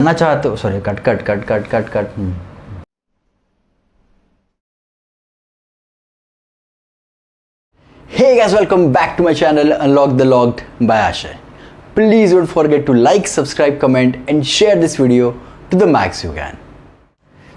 करना चाहते हो, sorry cut cut cut cut cut cut. Hey guys, welcome back to my channel Unlock the Locked by Ashay. Please don't forget to like, subscribe, comment and share this video to the max you can.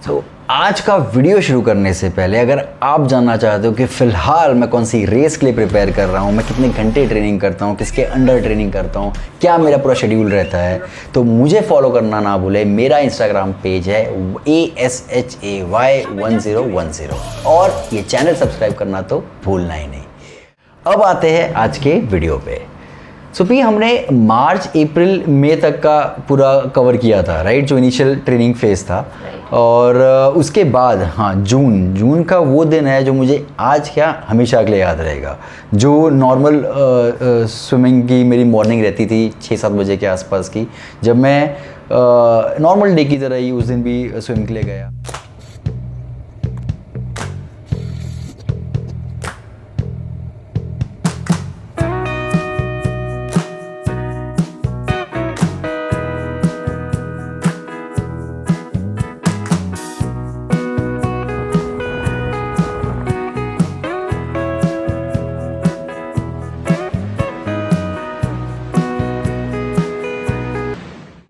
So आज का video शुरू करने से पहले अगर आप जानना चाहते हो कि फ़िलहाल मैं कौन सी रेस के लिए प्रिपेयर कर रहा हूँ, मैं कितने घंटे ट्रेनिंग करता हूँ, किसके अंडर ट्रेनिंग करता हूँ, क्या मेरा पूरा शेड्यूल रहता है, तो मुझे फॉलो करना ना भूले। मेरा इंस्टाग्राम पेज है ASHAY1010 और ये चैनल सब्सक्राइब करना तो भूलना ही नहीं। अब आते हैं आज के वीडियो पे। सो भी हमने मार्च अप्रैल मई तक का पूरा कवर किया था, राइट, जो इनिशियल ट्रेनिंग फेज़ था। और उसके बाद हाँ जून का वो दिन है जो मुझे आज क्या हमेशा के लिए याद रहेगा। जो नॉर्मल स्विमिंग की मेरी मॉर्निंग रहती थी 6-7 बजे के आसपास की, जब मैं नॉर्मल डे की तरह ही उस दिन भी स्विमिंग के लिए गया।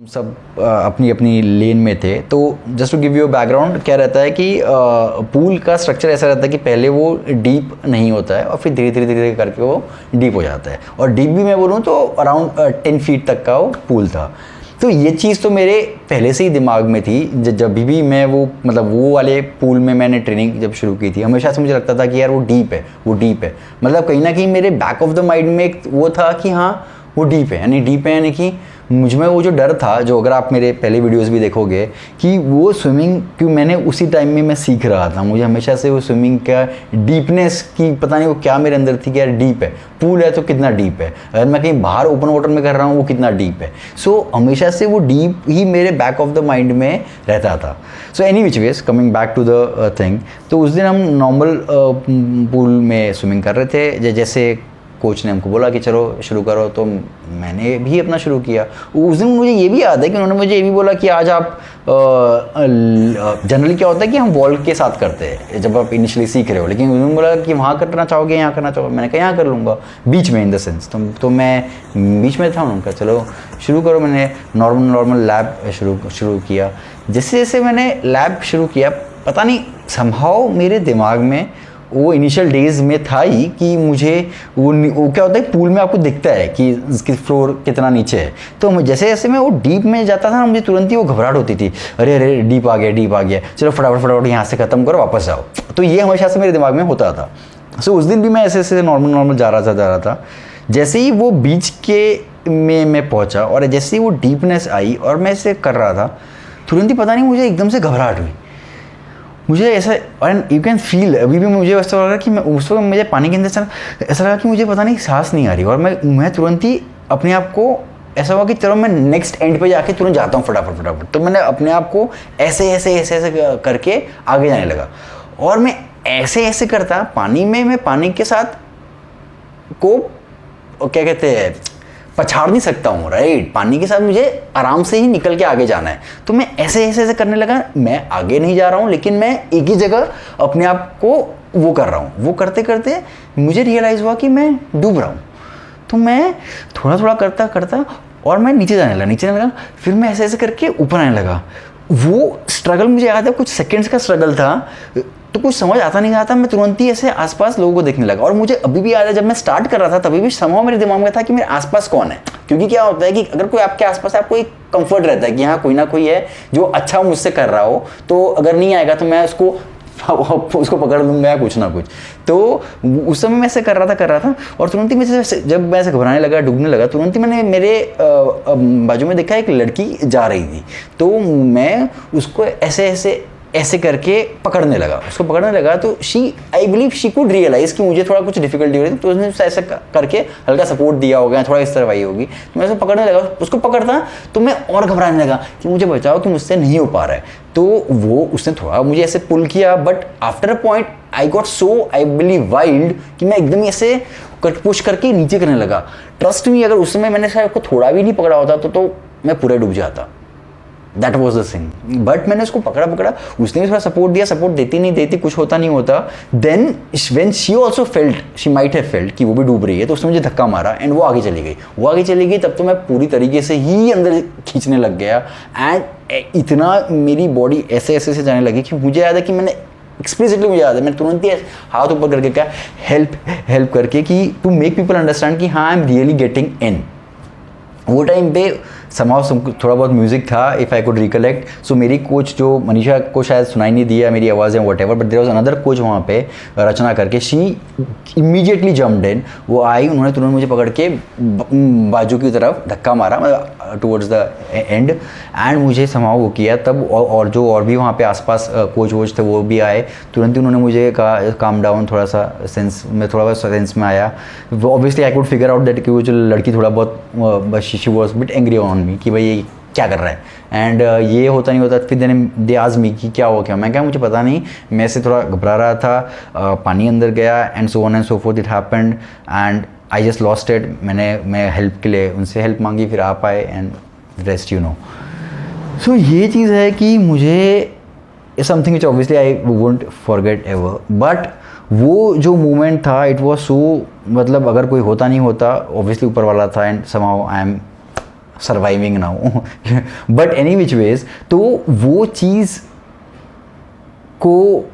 सब अपनी अपनी लेन में थे। तो just to give you background, क्या रहता है कि पूल का स्ट्रक्चर ऐसा रहता है कि पहले वो डीप नहीं होता है और फिर धीरे धीरे धीरे करके वो डीप हो जाता है। और डीप भी मैं बोलूँ तो अराउंड 10 फीट तक का वो पूल था। तो ये चीज़ तो मेरे पहले से ही दिमाग में थी। जब भी मैं वो वो वाले पूल में मैंने ट्रेनिंग जब शुरू की थी, हमेशा से मुझे लगता था कि यार वो डीप है, वो डीप है। मतलब कहीं ना कहीं मेरे बैक ऑफ द माइंड में एक वो था कि हाँ वो डीप है, यानी कि मुझ में वो जो डर था, जो अगर आप मेरे पहले वीडियोस भी देखोगे कि वो स्विमिंग क्यों मैंने उसी टाइम में मैं सीख रहा था, मुझे हमेशा से वो स्विमिंग का डीपनेस की पता नहीं वो क्या मेरे अंदर थी कि यार डीप है, पूल है तो कितना डीप है, अगर मैं कहीं बाहर ओपन वाटर में कर रहा हूँ वो कितना डीप है। सो हमेशा से वो डीप ही मेरे बैक ऑफ द माइंड में रहता था। So any which ways, coming back to the thing, तो उस दिन हम नॉर्मल पूल में स्विमिंग कर रहे थे। जैसे कोच ने हमको बोला कि चलो शुरू करो, तो मैंने भी अपना शुरू किया। उस दिन मुझे ये भी याद है कि उन्होंने मुझे ये भी बोला कि आज आप जनरली क्या होता है कि हम वॉल के साथ करते हैं जब आप इनिशियली सीख रहे हो, लेकिन उन्होंने बोला कि वहाँ करना चाहोगे यहाँ करना चाहोगे। मैंने कहा यहाँ कर लूँगा, बीच में इन द सेंस। तो मैं बीच में था। उन्होंने कहा चलो शुरू करो। मैंने नॉर्मल लैब शुरू किया। जैसे जैसे मैंने लैब शुरू किया, पता नहीं समहाउ मेरे दिमाग में वो इनिशियल डेज में था ही कि मुझे वो क्या होता है पूल में आपको दिखता है कि इसकी फ्लोर कितना नीचे है। तो जैसे जैसे मैं वो डीप में जाता था ना, मुझे तुरंत ही वो घबराहट होती थी, अरे डीप आ गया, चलो फटाफट यहाँ से ख़त्म करो, वापस जाओ। तो ये हमेशा से मेरे दिमाग में होता था। सो उस दिन भी मैं ऐसे ऐसे नॉर्मल जा रहा था। जैसे ही वो बीच के में मैं पहुँचा और जैसे ही वो डीपनेस आई और मैं इसे कर रहा था, तुरंत ही पता नहीं मुझे एकदम से घबराहट हुई। मुझे ऐसा, एंड यू कैन फील, अभी भी मुझे ऐसा लग रहा कि मैं उस वक्त मुझे पानी के अंदर ऐसा लगा कि मुझे पता नहीं सांस नहीं आ रही। और मैं तुरंत ही अपने आप को ऐसा हुआ कि चलो मैं नेक्स्ट एंड पे जाके तुरंत जाता हूँ फटाफट। तो मैंने अपने आप को ऐसे करके आगे जाने लगा। और मैं ऐसे करता पानी में, मैं पानी के साथ को क्या कहते हैं पछाड़ नहीं सकता हूँ, राइट। पानी के साथ मुझे आराम से ही निकल के आगे जाना है। तो मैं ऐसे करने लगा। मैं आगे नहीं जा रहा हूँ, लेकिन मैं एक ही जगह अपने आप को वो कर रहा हूँ। वो करते करते मुझे रियलाइज़ हुआ कि मैं डूब रहा हूँ। तो मैं थोड़ा करता और मैं नीचे जाने लगा। फिर मैं ऐसे करके ऊपर आने लगा। वो स्ट्रगल मुझे याद है, कुछ सेकेंड्स का स्ट्रगल था। तो कुछ समझ आता नहीं था। मैं तुरंत ही ऐसे आसपास लोगों को देखने लगा। और मुझे अभी भी याद है, जब मैं स्टार्ट कर रहा था तभी भी समहाउ मेरे दिमाग में था कि मेरे आसपास कौन है। क्योंकि क्या होता है कि अगर कोई आपके आसपास है, आपको एक कंफर्ट रहता है कि हाँ कोई ना कोई है जो अच्छा मुझसे कर रहा हो। तो अगर नहीं आएगा तो मैं उसको पकड़ लूँगा या कुछ ना कुछ। तो उस समय मैं ऐसे कर रहा था और तुरंत ही जब मैं ऐसे घबराने लगा, डूबने लगा, तुरंत ही मैंने मेरे बाजू में देखा एक लड़की जा रही थी। तो मैं उसको ऐसे करके पकड़ने लगा। तो I believe she could realize कि मुझे थोड़ा कुछ डिफिकल्टी हो रही थी। तो उसने ऐसे करके हल्का सपोर्ट दिया होगा, थोड़ा इस तरह आई होगी। तो मैं उसको पकड़ने लगा। उसको पकड़ता तो मैं और घबराने लगा कि मुझे बचाओ, कि मुझसे नहीं हो पा रहा है। तो वो उसने थोड़ा मुझे ऐसे पुल किया, but after a point I got so I believe wild कि मैं एकदम ऐसे पुश करके नीचे करने लगा। ट्रस्ट मी, अगर उस समय मैंने शायद को थोड़ा भी नहीं पकड़ा होता तो मैं पूरा डूब जाता। That was the thing. But मैंने उसको पकड़ा, उसने भी थोड़ा सपोर्ट दिया, सपोर्ट देती नहीं देती, कुछ होता नहीं होता। Then when she also felt, she might have felt कि वो भी डूब रही है, तो उसने मुझे धक्का मारा एंड वो आगे चली गई। तब तो मैं पूरी तरीके से ही अंदर खींचने लग गया एंड इतना मेरी बॉडी ऐसे से जाने लगी कि मुझे याद है कि मैंने एक्सप्लिसिटली, मुझे याद है मैंने तुरंत ही हाथ ऊपर करके क्या हेल्प करके कि टू मेक पीपल अंडरस्टैंड कि हाँ I am really getting in. वो टाइम पे समाव थोड़ा बहुत म्यूजिक था, इफ़ आई कुड रिकलेक्ट। सो मेरी कोच जो मनीषा को शायद सुनाई नहीं दिया मेरी आवाज़ें whatever, but there was another coach वहाँ पे, रचना करके, शी इमीडिएटली जम्प्ड इन। वो आई, उन्होंने तुरंत मुझे पकड़ के बाजू की तरफ धक्का मारा टुवर्ड्स द एंड एंड मुझे समाव वो किया तब। और जो और भी वहाँ पे आसपास कोच वोच थे वो भी आए, तुरंत ही उन्होंने मुझे कहा काम डाउन, थोड़ा सा सेंस में आया। Obviously I could figure out that कि वो जो लड़की थोड़ा बहुत she was bit angry on me कि भाई ये क्या कर रहा है एंड ये होता नहीं होता। फिर दे आस्क्ड मी कि क्या हुआ क्या, मैं क्या मुझे पता नहीं, मैं से थोड़ा घबरा रहा था, पानी अंदर गया and so on and so fourth, it happened and I just lost it. मैं हेल्प के लिए उनसे हेल्प मांगी, फिर आप आए एंड रेस्ट यू नो। सो ये चीज़ है कि मुझे something which obviously I won't forget ever, but वो जो मोमेंट था इट वॉज सो, मतलब अगर कोई होता नहीं होता, ऑब्वियसली ऊपर वाला था and somehow I am surviving now but any which veg. तो वो चीज़ को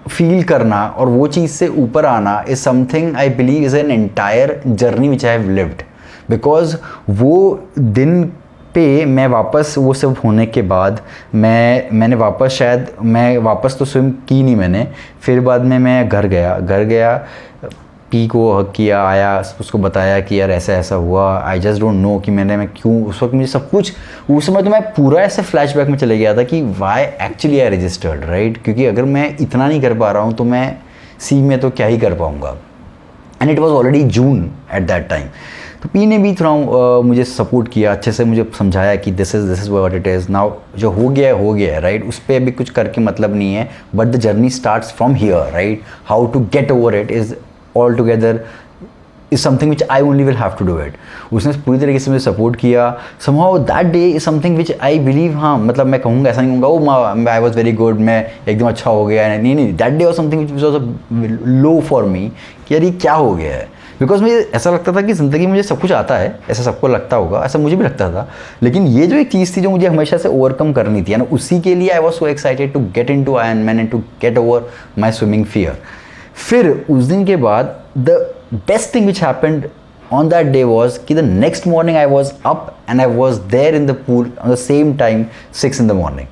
फील करना और वो चीज़ से ऊपर आना is something I believe is an entire journey which I have lived. Because वो दिन पे मैं वापस, वो सब होने के बाद मैंने वापस तो स्विम की नहीं मैंने। फिर बाद में मैं घर गया, पी को हक किया, आया, उसको बताया कि यार ऐसा ऐसा हुआ। आई जस्ट डोंट नो कि मैं क्यों, उस वक्त मुझे सब कुछ, उस समय तो मैं पूरा ऐसे फ्लैशबैक में चले गया था कि why actually I registered, right. क्योंकि अगर मैं इतना नहीं कर पा रहा हूँ तो मैं सी में तो क्या ही कर पाऊँगा। And it was already June at that time. तो पी ने भी थोड़ा मुझे सपोर्ट किया, अच्छे से मुझे समझाया कि this is what it is now. जो हो गया है, राइट। उस पर अभी कुछ करके मतलब नहीं है, but the journey starts from here, right. How to get over it is all together is something which I only will have to do it. उसने पूरी तरीके से मुझे सपोर्ट किया। Somehow that day is something which I believe, हाँ मतलब मैं कहूँगा, ऐसा नहीं कहूँगा oh I was very good, मैं एकदम अच्छा हो गया, नहीं, that day was something which was low for me कि यार ये क्या हो गया है। बिकॉज मुझे ऐसा लगता था कि ज़िंदगी में मुझे सब कुछ आता है, ऐसा सबको लगता होगा, ऐसा मुझे भी लगता था। लेकिन ये जो एक चीज़ थी जो मुझे हमेशा से ओवरकम करनी थी ना, उसी के लिए I was so excited to get in to Ironman and to get over my swimming fear. फिर उस दिन के बाद the best thing which happened on that day was कि the next morning I was up and I was there in the pool on the same time 6 in the morning.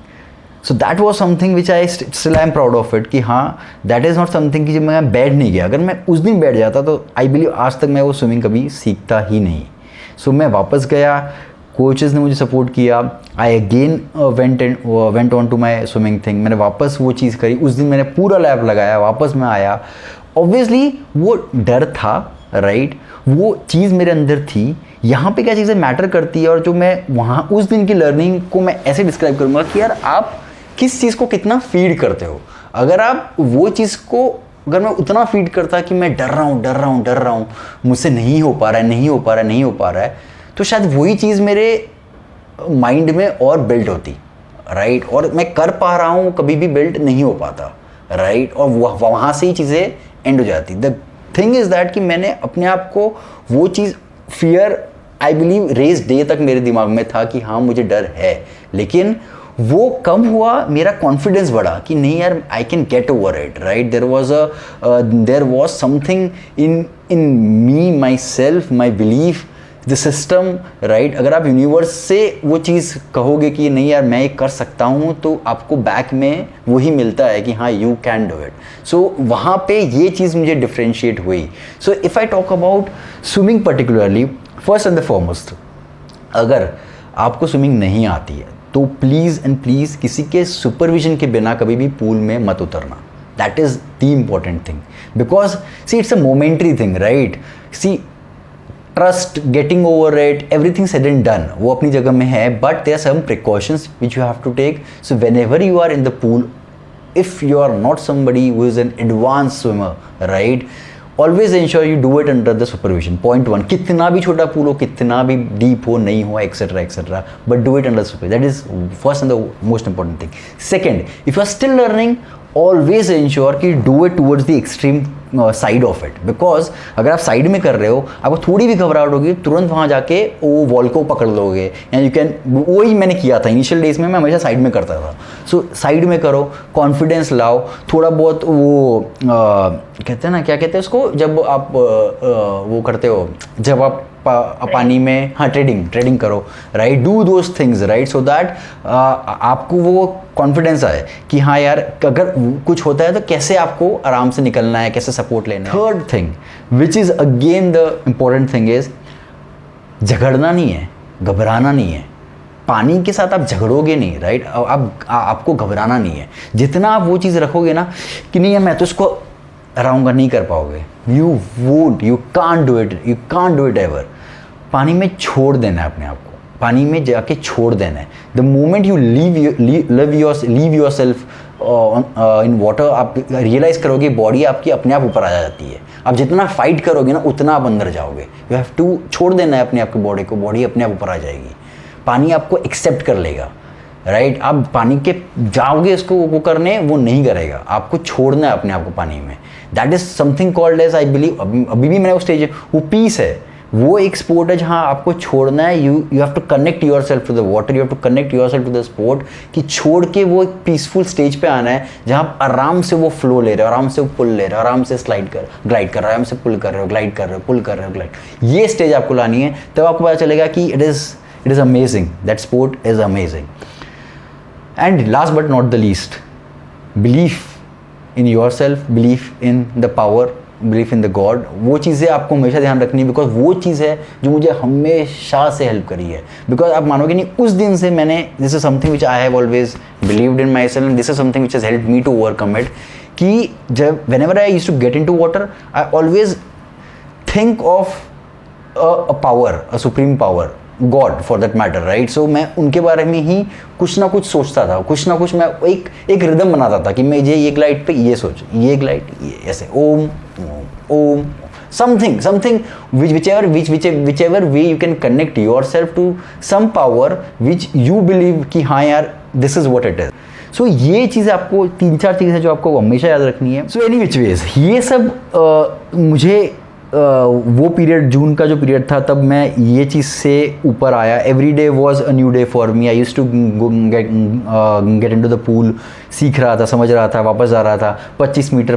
So that was something which I still am proud of it कि हाँ that is not something कि जब मैं बैठ नहीं गया, अगर मैं उस दिन बैठ जाता तो I believe आज तक मैं वो स्विमिंग कभी सीखता ही नहीं। So मैं वापस गया, कोचेज़ ने मुझे सपोर्ट किया, I again went on to my swimming thing. मैंने वापस वो चीज़ करी, उस दिन मैंने पूरा लैप लगाया, वापस मैं आया। ऑब्वियसली वो डर था, राइट, वो चीज़ मेरे अंदर थी। यहाँ पे क्या चीज़ें मैटर करती है और जो मैं वहाँ उस दिन की लर्निंग को मैं ऐसे डिस्क्राइब करूँगा कि यार आप किस चीज़ को कितना फीड करते हो। अगर आप वो चीज़ को, अगर मैं उतना फीड करता कि मैं डर रहा हूँ, मुझसे नहीं हो पा रहा है, तो शायद वही चीज़ मेरे माइंड में और बिल्ड होती, राइट, और मैं कर पा रहा हूँ कभी भी बिल्ड नहीं हो पाता, राइट, और वहाँ से ही चीज़ें एंड हो जाती। द थिंग इज़ दैट कि मैंने अपने आप को वो चीज़, फियर आई बिलीव रेज डे तक मेरे दिमाग में था कि हाँ मुझे डर है, लेकिन वो कम हुआ, मेरा कॉन्फिडेंस बढ़ा कि नहीं यार I can get over it, right. There was something in me, my self, my belief, the system, right. अगर आप यूनिवर्स से वो चीज़ कहोगे कि नहीं यार मैं ये कर सकता हूँ, तो आपको बैक में वही मिलता है कि हाँ यू कैन डू इट। सो वहाँ पे ये चीज़ मुझे डिफ्रेंशिएट हुई। So if I talk about swimming particularly, first and the foremost, अगर आपको स्विमिंग नहीं आती है तो प्लीज़ एंड प्लीज़ किसी के सुपरविजन के बिना कभी भी पूल में मत उतरना। That is the important thing, because see it's a momentary thing, right. See trust, getting over it, everything said and done, वो अपनी जगह में है, but there are some precautions which you have to take. So whenever you are in the pool, if you are not somebody who is an advance swimmer, right, always ensure you do it under the supervision. Point 1, कितना भी छोटा pool हो, कितना भी deep हो, नहीं हो, etcetera etcetera, but do it under supervision. That is first and the most important thing. Second, if you are still learning, always ensure कि do it towards the extreme side of it. Because अगर आप side में कर रहे हो, आपको थोड़ी भी घबराहट होगी, तुरंत वहाँ जाके वो वॉल को पकड़ लोगे. एंड यू कैन, वही मैंने किया था इनिशियल डेज में, मैं हमेशा साइड में करता था. सो साइड में करो, कॉन्फिडेंस लाओ, थोड़ा बहुत वो कहते हैं ना, क्या कहते हैं उसको, जब आप वो करते हो, जब आप पानी में, हाँ, ट्रेडिंग करो, right. Do those things, right, so that आपको वो कॉन्फिडेंस आए कि हाँ यार, अगर कुछ होता है तो कैसे आपको आराम से निकलना है, कैसे सपोर्ट लेना है. Third thing which is again the important thing is, झगड़ना नहीं है, घबराना नहीं है. पानी के साथ आप झगड़ोगे नहीं, राइट. आपको घबराना नहीं है. जितना आप वो चीज़ रखोगे ना कि नहीं है, मैं तो इसको हराऊंगा, नहीं कर पाओगे. You can't do it ever. पानी में छोड़ देना है अपने आप को, पानी में जाके छोड़ देना है. The moment you leave your self in water, आप रियलाइज करोगे बॉडी आपकी अपने आप ऊपर आ जाती है. आप जितना फाइट करोगे ना, उतना आप अंदर जाओगे. यू हैव टू छोड़ देना है अपने आप की बॉडी को, बॉडी अपने आप ऊपर आ जाएगी. पानी आपको एक्सेप्ट कर लेगा, राइट. आप पानी के जाओगे इसको वो करने, वो नहीं करेगा. आपको छोड़ना है अपने आप को पानी में. That is something called age, I believe, अभी भी मैंने वो स्टेज, वो पीस है. वो एक स्पोर्ट है जहाँ आपको छोड़ना है. You have to connect your self to the water, you have to connect your self to the sport, कि छोड़ के वो एक पीसफुल स्टेज पे आना है जहाँ आप आराम से वो फ्लो ले रहे हो, आराम से वो पुल ले रहे हो, आराम से ग्लाइड कर रहे हो, आराम से पुल कर रहे हो, ग्लाइड कर रहे हो, पुल कर रहे हो, ग्लाइड. ये स्टेज आपको लानी है, तब आपको पता चलेगा कि it is amazing, that sport is amazing. And last but not the least, belief in your self, belief in the power, belief in the God. वो चीज़ें आपको हमेशा ध्यान रखनी है, बिकॉज वो चीज़ है जो मुझे हमेशा से हेल्प करी है. बिकॉज आप मानोगे नहीं, उस दिन से मैंने, this is something which I have always believed in myself, and this is something which has help me to overcome it. कि जब whenever I used to get into water, I always think of a power, a supreme power, God for that matter, right. So मैं उनके बारे में ही कुछ ना कुछ सोचता था, कुछ ना कुछ मैं एक रिदम बनाता था कि मैं ये ग्लाइड पे ये सोच, ये ग्लाइड ये ऐसे, Om Om, something whichever way you can connect yourself to some power which you believe कि हाँ यार, this is what it is. सो ये चीज़ें आपको, 3-4 चीज़ें हैं जो आपको हमेशा याद रखनी है. सो एनी विच वेज, ये सब मुझे वो पीरियड, जून का जो पीरियड था, तब मैं ये चीज़ से ऊपर आया. Every day was a new day for me. I used to get into the pool, सीख रहा था, समझ रहा था, वापस जा रहा था. 25 मीटर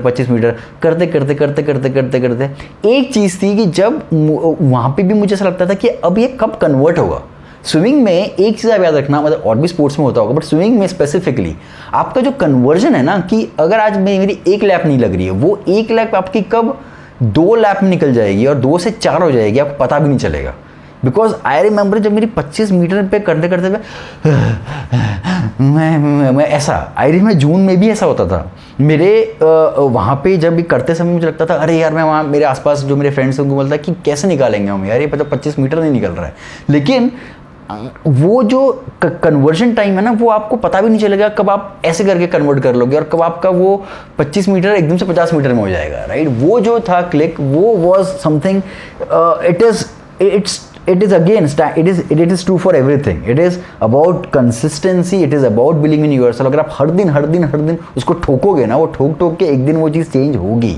करते करते एक चीज़ थी कि जब वहाँ पे भी मुझे ऐसा लगता था कि अब ये कब कन्वर्ट होगा. स्विमिंग में एक चीज़ आप याद रखना, मतलब और भी स्पोर्ट्स में होता होगा, बट स्विमिंग में स्पेसिफिकली आपका जो कन्वर्जन है ना, कि अगर आज मेरी 1 लैप नहीं लग रही है, वो 1 लैप आपकी कब 2 लैप में निकल जाएगी और 2 से 4 हो जाएगी, आपको पता भी नहीं चलेगा. बिकॉज आई रिमेंबर जब मेरी 25 मीटर पे करते करते मैं ऐसा, आई रिमेंबर जून में भी ऐसा होता था मेरे. वहाँ पे जब भी करते समय मुझे लगता था, अरे यार, मैं वहाँ मेरे आसपास जो मेरे फ्रेंड्स हैं उनको बोलता कि कैसे निकालेंगे हम यार, ये 25 मीटर नहीं निकल रहा है. लेकिन वो जो कन्वर्जन टाइम है ना, वो आपको पता भी नहीं चलेगा कब आप ऐसे करके कन्वर्ट कर लोगे और कब आपका वो 25 मीटर एकदम से 50 मीटर में हो जाएगा, राइट. वो जो था क्लिक, वो was something, it is true for everything. It is about consistency, it is about believing in yourself. अगर आप हर दिन उसको ठोकोगे ना, वो ठोक के एक दिन वो चीज़ चेंज होगी.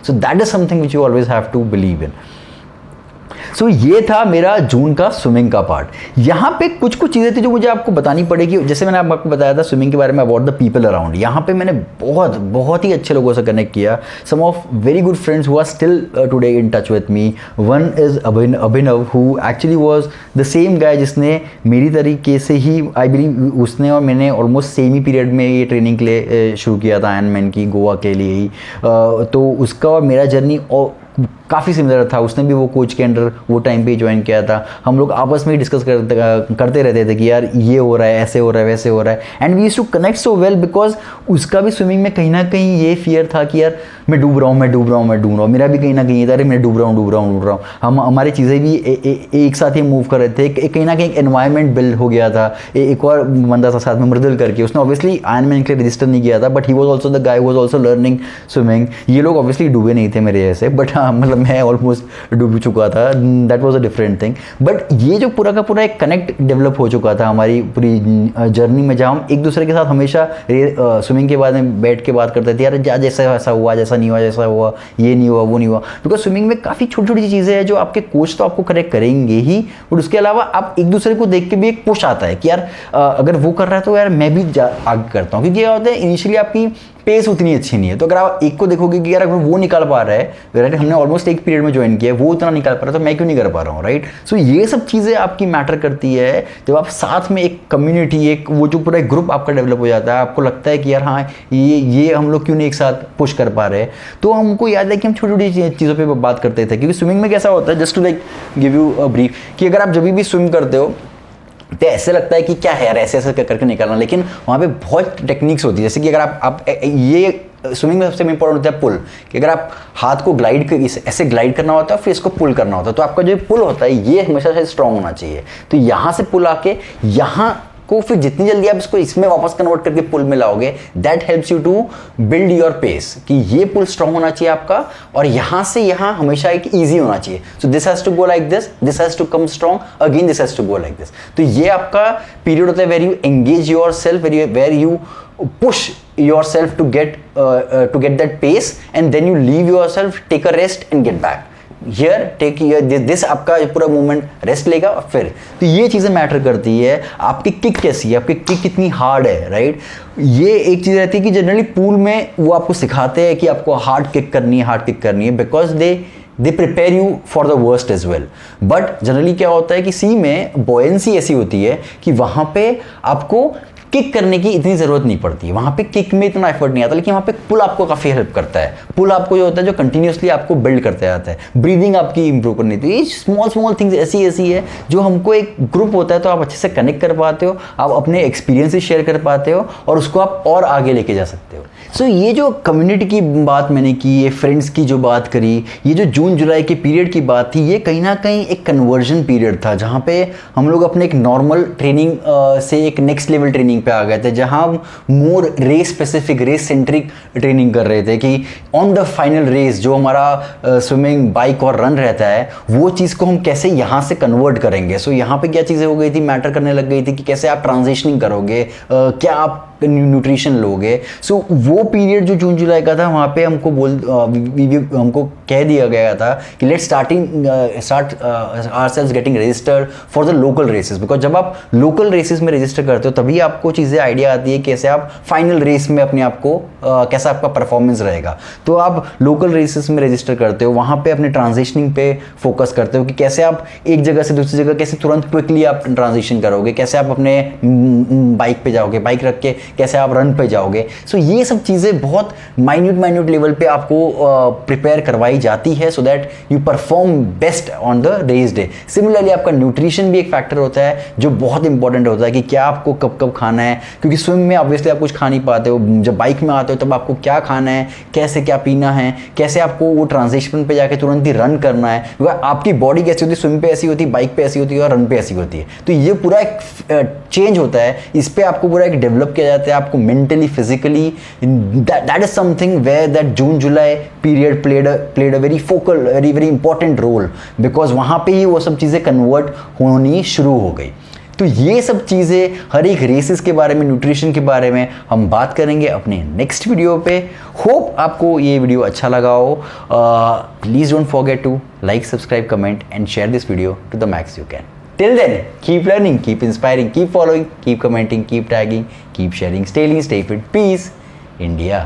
So that is something which you always have to believe in. सो ये था मेरा जून का स्विमिंग का पार्ट. यहाँ पे कुछ चीज़ें थी जो मुझे आपको बतानी पड़ेगी. जैसे मैंने आपको बताया था स्विमिंग के बारे में, अबाउट द पीपल अराउंड. यहाँ पे मैंने बहुत ही अच्छे लोगों से कनेक्ट किया. Some of very good friends who are still today in touch with me. One is Abhinav, who actually was the same guy जिसने मेरी तरीके से ही, आई बिलीव उसने और मैंने ऑलमोस्ट सेम ही पीरियड में ये ट्रेनिंग के लिए शुरू किया था आयरन मैन की, गोवा के लिए ही. तो उसका और मेरा जर्नी काफ़ी सिमिलर था, उसने भी वो कोच के अंडर वो टाइम पे ज्वाइन किया था। हम लोग आपस में ही डिस्कस करते रहते थे कि यार ये हो रहा है, ऐसे हो रहा है, वैसे हो रहा है, and we used to connect so well because उसका भी स्विमिंग में कहीं ना कहीं ये फियर था कि यार मैं डूब रहा हूँ, मैं डूब रहा हूँ, मैं डूब रहा हूँ। मेरा भी कहीं ना कहीं था, अरे मैं डूब रहा हूँ, डूब रहा हूँ, डूब रहा हूँ। हम हमारी चीज़ें भी एक साथ ही मूव कर रहे थे, कहीं ना कहीं एनवायरनमेंट बिल्ड हो गया था। एक और बंदा था साथ में, मृदुल करके, उसने ऑब्वियसली आयरनमैन के लिए रजिस्टर नहीं किया था, but he was also the guy was also learning swimming. ये लोग ऑब्वियसली डूबे नहीं थे मेरे जैसे, बट हाँ मतलब मैं ऑलमोस्ट डूब चुका था, that was a different thing. But ये जो पूरा का पूरा एक कनेक्ट डेवलप हो चुका था हमारी पूरी जर्नी में, जहाँ हम एक दूसरे के साथ हमेशा स्विमिंग के बारे में बैठ के बात करते थे, यार जैसा ऐसा हुआ, जैसा नहीं हुआ, जैसा हुआ, ये नहीं हुआ, वो नहीं हुआ। बिकॉज स्विमिंग में काफ़ी छोटी छोटी चीज़ें हैं जो आपके कोच तो आपको करेक्ट करेंगे ही, और उसके अलावा आप एक दूसरे को देख के भी एक पुश आता है कि यार अगर वो कर रहा है तो यार मैं भी आगे करता हूँ। क्योंकि क्या होता है, इनिशियली आपकी पेस उतनी अच्छी नहीं है, तो अगर आप एक को देखोगे कि यार अगर वो निकाल पा रहा है, राइट, हमने ऑलमोस्ट एक पीरियड में ज्वाइन किया है, वो उतना निकाल पा रहा है, तो मैं क्यों नहीं कर पा रहा हूँ, राइट। सो ये सब चीज़ें आपकी मैटर करती है जब आप साथ में एक कम्युनिटी, एक वो जो पूरा एक ग्रुप आपका डेवलप हो जाता है, आपको लगता है कि यार हाँ ये हम लोग क्यों नहीं एक साथ पुश कर पा रहे हैं। तो हमको याद है कि हम छोटी छोटी चीज़ों पर बात करते थे, क्योंकि स्विमिंग में कैसा होता है, just to like give you a brief, कि अगर आप जब भी स्विम करते हो तो ऐसे लगता है कि क्या है यार, ऐसे ऐसे करके निकालना, लेकिन वहाँ पे बहुत टेक्निक्स होती है। जैसे कि अगर आप ये स्विमिंग में सबसे इंपॉर्टेंट होता है पुल, कि अगर आप हाथ को ऐसे ग्लाइड करना होता है, फिर इसको पुल करना होता है, तो आपका जो पुल होता है ये हमेशा से स्ट्रांग होना चाहिए। तो यहाँ से पुल आके यहाँ को फिर जितनी जल्दी आप इसको इसमें वापस कन्वर्ट करके पुल में लाओगे, that helps you to build your pace, कि ये पुल स्ट्रांग होना चाहिए आपका, और यहां से यहां हमेशा एक इजी होना चाहिए। So this has to go like this has to come strong, again this has to go like this. तो ये आपका पीरियड होता है where you engage your self, where you push yourself to get that pace, and then you leave yourself, take a rest and get back. Here take this आपका पूरा movement rest लेगा, और फिर तो ये चीज़ें मैटर करती है। आपकी किक कैसी है, आपकी किक कितनी हार्ड है, राइट। ये एक चीज़ रहती है कि जनरली पूल में वो आपको सिखाते हैं कि आपको हार्ड किक करनी है, because they prepare you for the worst as well. But generally क्या होता है कि सी में बॉयंसी ऐसी होती है कि वहाँ पे आपको किक करने की इतनी ज़रूरत नहीं पड़ती है, वहाँ पे किक में इतना एफर्ट नहीं आता, लेकिन वहाँ पे पुल आपको काफ़ी हेल्प करता है। पुल आपको जो होता है जो कंटिन्यूसली आपको बिल्ड करते आता है, ब्रीदिंग आपकी इंप्रूव करनी थी। ये स्मॉल थिंग्स ऐसी है जो हमको एक ग्रुप होता है तो आप अच्छे से कनेक्ट कर पाते हो, आप अपने एक्सपीरियंसेस शेयर कर पाते हो, और उसको आप और आगे लेके जा सकते हो। सो ये जो कम्युनिटी की बात मैंने की, ये फ्रेंड्स की जो बात करी, ये जो जून जुलाई के पीरियड की बात थी, ये कहीं ना कहीं एक कन्वर्जन पीरियड था, जहाँ पे हम लोग अपने एक नॉर्मल ट्रेनिंग से एक नेक्स्ट लेवल ट्रेनिंग पे आ गए थे, जहाँ हम more race specific, race centric training कर रहे थे कि ऑन द फाइनल रेस जो हमारा स्विमिंग, बाइक और रन रहता है, वो चीज़ को हम कैसे यहाँ से कन्वर्ट करेंगे। सो यहाँ पे क्या चीज़ें हो गई थी, मैटर करने लग गई थी कि कैसे आप ट्रांजिशनिंग करोगे, क्या आप न्यूट्रिशन लोगे। सो वो पीरियड जो जून जुलाई का था, वहाँ पे हमको कह दिया गया था कि let's start ourselves getting registered for the local races, because जब आप लोकल रेसेस में रजिस्टर करते हो तभी आपको चीज़ें आइडिया आती है कैसे आप फाइनल रेस में अपने आप को कैसा आपका परफॉर्मेंस रहेगा। तो आप लोकल रेसेस में रजिस्टर करते हो, वहाँ पे अपने ट्रांजिशनिंग पे फोकस करते हो कि कैसे आप एक जगह से दूसरी जगह कैसे तुरंत क्विकली आप ट्रांजिशन करोगे, कैसे आप अपने बाइक पे जाओगे, बाइक रख के कैसे आप रन पे जाओगे। सो ये सब चीज़ें बहुत माइन्यूट लेवल पे आपको प्रिपेयर करवाई जाती है, so that you perform best on the race day. Similarly आपका न्यूट्रिशन भी एक फैक्टर होता है जो बहुत इंपॉर्टेंट होता है कि क्या आपको कब कब खाना है, क्योंकि स्विम में ऑब्वियसली आप कुछ खा नहीं पाते हो, जब बाइक में आते हो तब आपको क्या खाना है, कैसे क्या पीना है, कैसे आपको वो ट्रांजिशन पे जाके तुरंत ही रन करना है, क्योंकि आपकी बॉडी कैसी होती है, स्विम पे ऐसी होती है, बाइक पे ऐसी होती है और रन पे ऐसी होती है। तो ये पूरा एक चेंज होता है, इस पर आपको पूरा एक डेवलप किया जाता है, आपको mentally, physically. That is something where that June July period played a very focal, very important role, because वहाँ पे ही वो सब चीज़ें कन्वर्ट होनी शुरू हो गई। तो ये सब चीज़ें हर एक रेसेस के बारे में, न्यूट्रिशन के बारे में हम बात करेंगे अपने नेक्स्ट वीडियो पे। होप आपको ये वीडियो अच्छा लगा हो। Please don't forget to like, subscribe, comment and share this video to the max you can. Till then, keep learning, keep inspiring, keep following, keep commenting, keep tagging, keep sharing. Stay lean, stay fit. Peace, India.